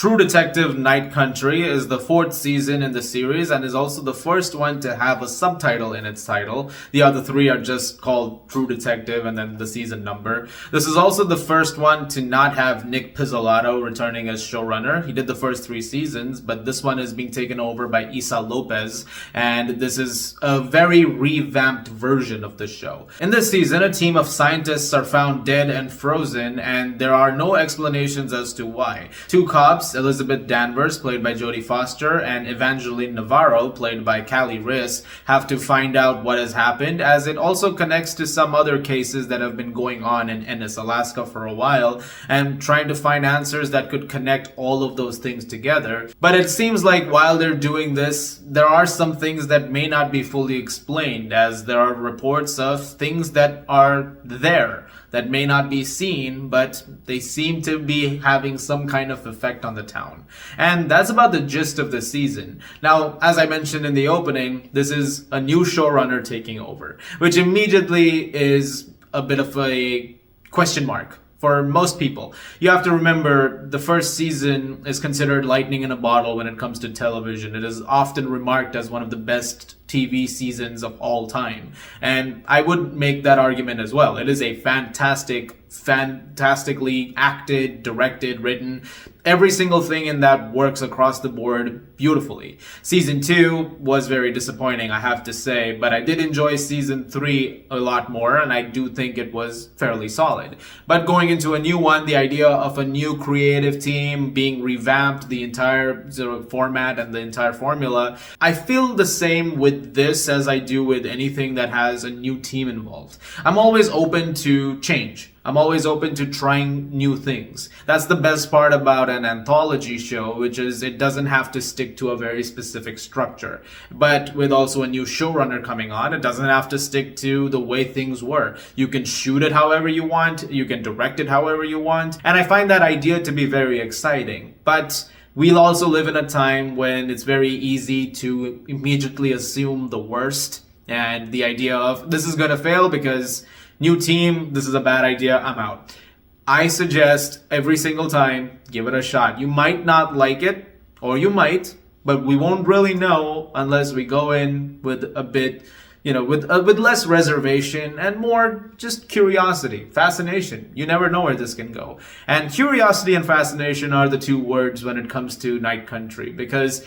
True Detective Night Country is the 4th season in the series and is also the first one to have a subtitle in its title. The other 3 are just called True Detective and then the season number. This is also the first one to not have Nick Pizzolatto returning as showrunner. He did the first 3 seasons, but this one is being taken over by Isa Lopez, and this is a very revamped version of the show. In this season, a team of scientists are found dead and frozen, and there are no explanations as to why. 2 cops, Elizabeth Danvers, played by Jodie Foster, and Evangeline Navarro, played by Reis, have to find out what has happened, as it also connects to some other cases that have been going on in Ennis, Alaska for a while, and trying to find answers that could connect all of those things together. But it seems like while they're doing this, there are some things that may not be fully explained, as there are reports of things that are there that may not be seen, but they seem to be having some kind of effect on the town. And that's about the gist of the season. Now, as I mentioned in the opening, this is a new showrunner taking over, which immediately is a bit of a question mark for most people. You have to remember, the first season is considered lightning in a bottle when it comes to television. It is often remarked as one of the best TV seasons of all time. And I would make that argument as well. It is a fantastically acted, directed, written. Every single thing in that works across the board beautifully. Season 2 was very disappointing, I have to say, but I did enjoy season 3 a lot more, and I do think it was fairly solid. But going into a new one, the idea of a new creative team being revamped, the entire sort of format and the entire formula, I feel the same with this as I do with anything that has a new team involved. I'm always open to change. I'm always open to trying new things. That's the best part about an anthology show, which is it doesn't have to stick to a very specific structure. But with also a new showrunner coming on, it doesn't have to stick to the way things were. You can shoot it however you want, you can direct it however you want, and I find that idea to be very exciting. But we'll also live in a time when it's very easy to immediately assume the worst, and the idea of this is going to fail because new team, this is a bad idea, I'm out. I suggest every single time, give it a shot. You might not like it, or you might, but we won't really know unless we go in with a bit, with less reservation and more just curiosity, fascination. You never know where this can go. And curiosity and fascination are the 2 words when it comes to Night Country, because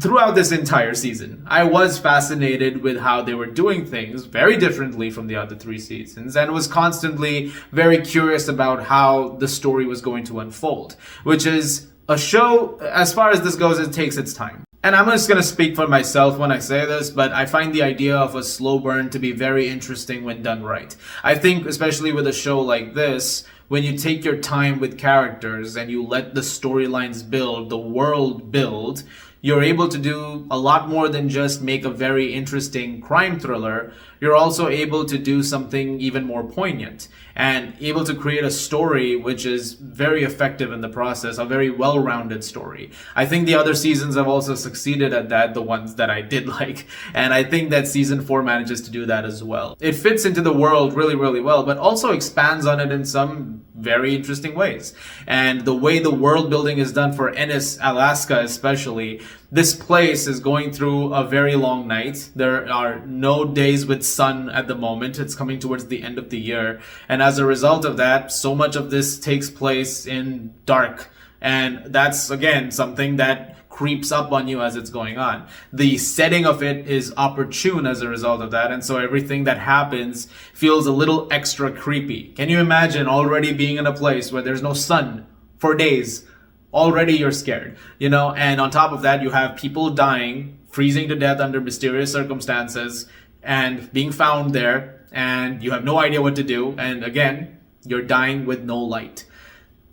throughout this entire season, I was fascinated with how they were doing things very differently from the other 3 seasons, and was constantly very curious about how the story was going to unfold, which is a show, as far as this goes, it takes its time. And I'm just going to speak for myself when I say this, but I find the idea of a slow burn to be very interesting when done right. I think, especially with a show like this, when you take your time with characters and you let the storylines build, the world build, you're able to do a lot more than just make a very interesting crime thriller. You're also able to do something even more poignant and able to create a story which is very effective in the process, a very well-rounded story. I think the other seasons have also succeeded at that, the ones that I did like, and I think that season 4 manages to do that as well. It fits into the world really, really well, but also expands on it in some very interesting ways. And the way the world building is done for Ennis, Alaska especially, this place is going through a very long night. There are no days with sun at the moment. It's coming towards the end of the year. And as a result of that, so much of this takes place in dark. And that's, again, something that creeps up on you as it's going on. The setting of it is opportune as a result of that, and so everything that happens feels a little extra creepy. Can you imagine already being in a place where there's no sun for days? Already you're scared, and on top of that, you have people dying, freezing to death under mysterious circumstances, and being found there, and you have no idea what to do, and again, you're dying with no light.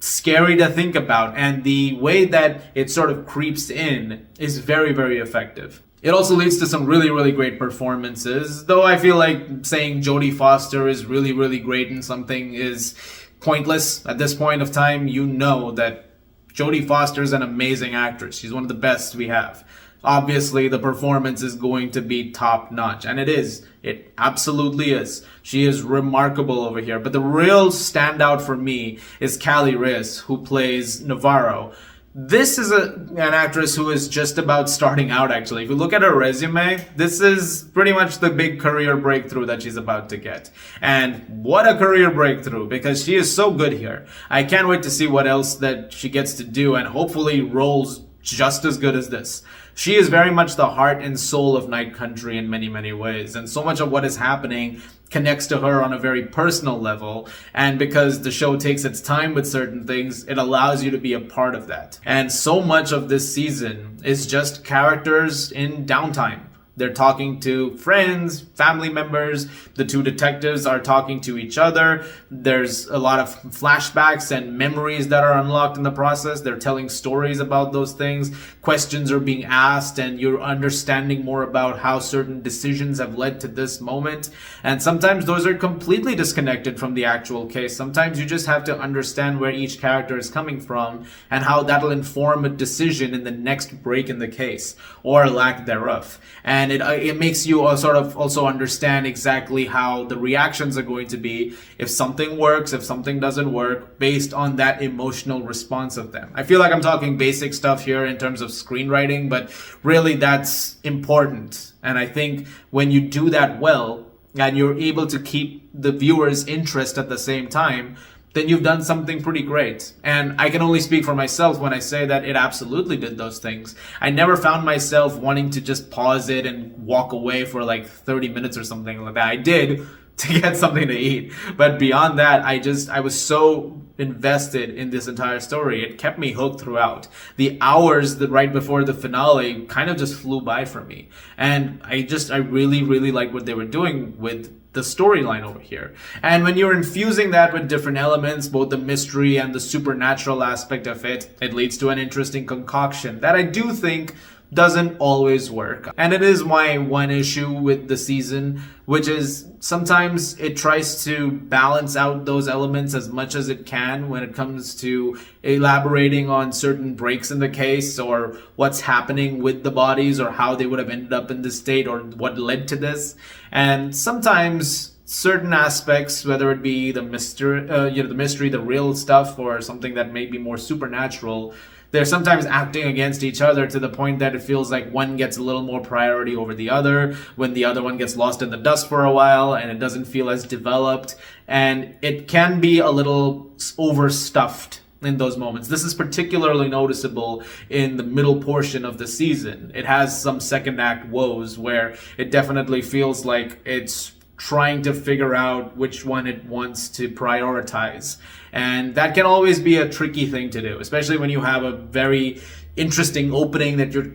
Scary to think about, and the way that it sort of creeps in is very, very effective. It also leads to some really, really great performances, though I feel like saying Jodie Foster is really, really great in something is pointless. At this point of time, you know that Jodie Foster is an amazing actress. She's one of the best we have. Obviously, the performance is going to be top notch, and it is. It absolutely is. She is remarkable over here. But the real standout for me is Reis, who plays Navarro. This is an actress who is just about starting out, actually. If you look at her resume, this is pretty much the big career breakthrough that she's about to get. And what a career breakthrough, because she is so good here. I can't wait to see what else that she gets to do, and hopefully roles just as good as this. She is very much the heart and soul of Night Country in many, many ways. And so much of what is happening connects to her on a very personal level. And because the show takes its time with certain things, it allows you to be a part of that. And so much of this season is just characters in downtime. They're talking to friends, family members. The two detectives are talking to each other. There's a lot of flashbacks and memories that are unlocked in the process. They're telling stories about those things. Questions are being asked, and you're understanding more about how certain decisions have led to this moment. And sometimes those are completely disconnected from the actual case. Sometimes you just have to understand where each character is coming from and how that'll inform a decision in the next break in the case, or lack thereof. And it makes you sort of also understand exactly how the reactions are going to be if something works, if something doesn't work, based on that emotional response of them. I feel like I'm talking basic stuff here in terms of screenwriting, but really that's important. And I think when you do that well, and you're able to keep the viewer's interest at the same time, then you've done something pretty great. And I can only speak for myself when I say that it absolutely did those things. I never found myself wanting to just pause it and walk away for like 30 minutes or something like that. I did to get something to eat. But beyond that, I was so invested in this entire story. It kept me hooked throughout. The hours that right before the finale kind of just flew by for me. And I really, really like what they were doing with the storyline over here. And when you're infusing that with different elements, both the mystery and the supernatural aspect of it, it leads to an interesting concoction that I do think doesn't always work. And it is my one issue with the season, which is sometimes it tries to balance out those elements as much as it can when it comes to elaborating on certain breaks in the case, or what's happening with the bodies, or how they would have ended up in this state, or what led to this. And sometimes certain aspects, whether it be the mystery, the real stuff, or something that may be more supernatural, they're sometimes acting against each other to the point that it feels like one gets a little more priority over the other, when the other one gets lost in the dust for a while and it doesn't feel as developed. And it can be a little overstuffed in those moments. This is particularly noticeable in the middle portion of the season. It has some second act woes where it definitely feels like it's trying to figure out which one it wants to prioritize. And that can always be a tricky thing to do, especially when you have a very interesting opening that you're,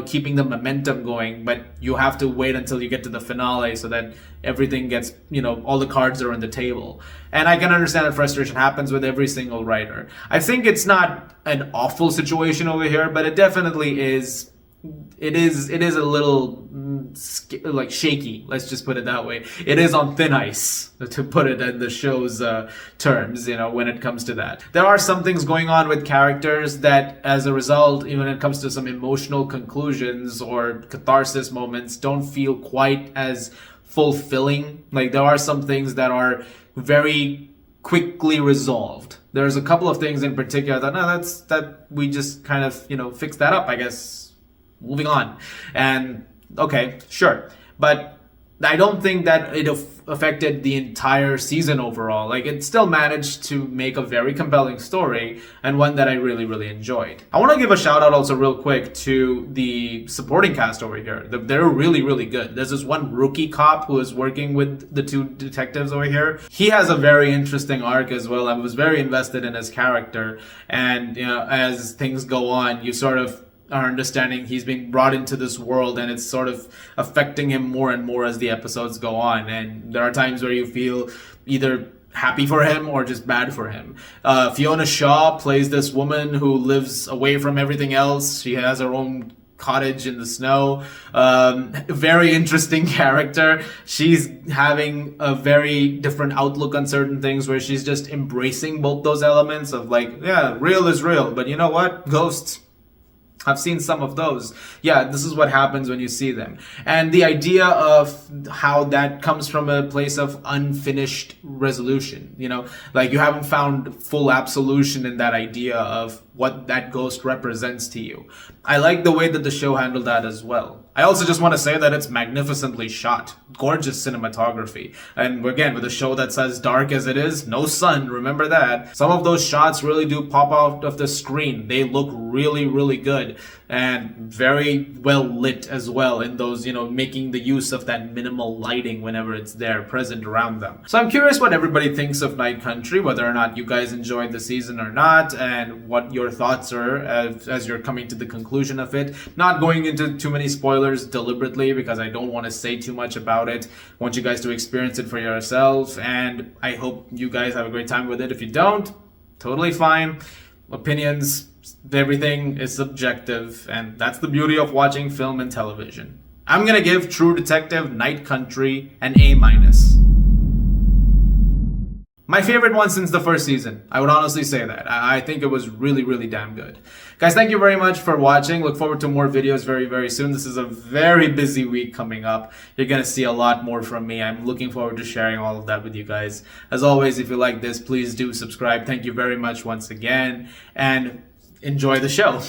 keeping the momentum going, but you have to wait until you get to the finale so that everything gets, all the cards are on the table. And I can understand that frustration happens with every single writer. I think it's not an awful situation over here, but it definitely is. It is a little like shaky, let's just put it that way. It is on thin ice, to put it in the show's terms, when it comes to that. There are some things going on with characters that, as a result, even when it comes to some emotional conclusions or catharsis moments, don't feel quite as fulfilling. Like, there are some things that are very quickly resolved. There's a couple of things in particular that, that we just kind of, fix that up, I guess. Moving on. And okay, sure. But I don't think that it affected the entire season overall. Like, it still managed to make a very compelling story, and one that I really, really enjoyed. I want to give a shout out also real quick to the supporting cast over here. They're really, really good. There's this one rookie cop who is working with the two detectives over here. He has a very interesting arc as well. I was very invested in his character. And, as things go on, you sort of are understanding he's being brought into this world, and it's sort of affecting him more and more as the episodes go on. And there are times where you feel either happy for him or just bad for him. Fiona Shaw plays this woman who lives away from everything else. She has her own cottage in the snow. Very interesting character. She's having a very different outlook on certain things, where she's just embracing both those elements of like, yeah, real is real, but you know what? Ghosts, I've seen some of those. Yeah, this is what happens when you see them. And the idea of how that comes from a place of unfinished resolution, like you haven't found full absolution in that idea of what that ghost represents to you. I like the way that the show handled that as well. I also just want to say that it's magnificently shot. Gorgeous cinematography. And again, with a show that's as dark as it is, no sun, remember that. Some of those shots really do pop out of the screen. They look really, really good. And very well lit as well in those, making the use of that minimal lighting whenever it's there present around them. So I'm curious what everybody thinks of Night Country, whether or not you guys enjoyed the season or not, and what your thoughts are as you're coming to the conclusion of it. Not going into too many spoilers deliberately because I don't want to say too much about it. I want you guys to experience it for yourselves, and I hope you guys have a great time with it. If you don't, totally fine. Opinions, everything is subjective, and that's the beauty of watching film and television. I'm gonna give True Detective Night Country an A-. My favorite one since the first season. I would honestly say that. I think it was really, really damn good. Guys, thank you very much for watching. Look forward to more videos very, very soon. This is a very busy week coming up. You're going to see a lot more from me. I'm looking forward to sharing all of that with you guys. As always, if you like this, please do subscribe. Thank you very much once again, and enjoy the show.